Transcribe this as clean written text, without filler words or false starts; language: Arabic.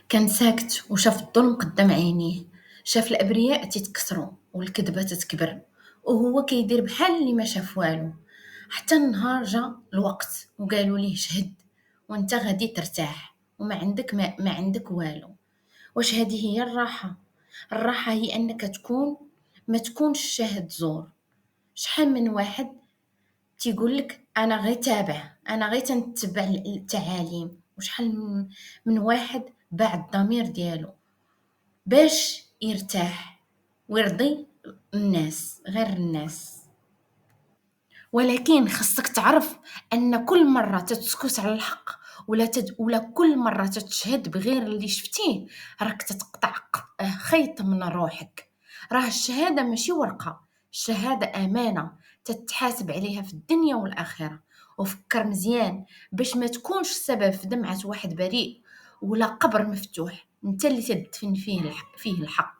كان ساكت وشاف الظلم قدام عينيه، شاف الأبرياء تيتكسروا والكذبة تتكبر، وهو كيدير بحال اللي ما شاف والو. حتى النهار جا الوقت وقالوا ليه شهد وانت غادي ترتاح وما عندك ما عندك والو. واش هذه هي الراحة؟ الراحة هي أنك ما تكونش شاهد زور. شحال من واحد تيقول لك انا غير تابع، انا غير تنتبع التعاليم، وشحال من واحد باع الضمير ديالو باش يرتاح ويرضي الناس غير الناس. ولكن خصك تعرف ان كل مره تتسكت على الحق ولا كل مره تتشهد بغير اللي شفتيه، راك تتقطع خيط من روحك. راه الشهاده ماشي ورقه، الشهاده امانه تتحاسب عليها في الدنيا والاخره. وفكر مزيان باش ما تكونش سبب في دمعه واحد بريء ولا قبر مفتوح انت اللي تدفن فيه الحق.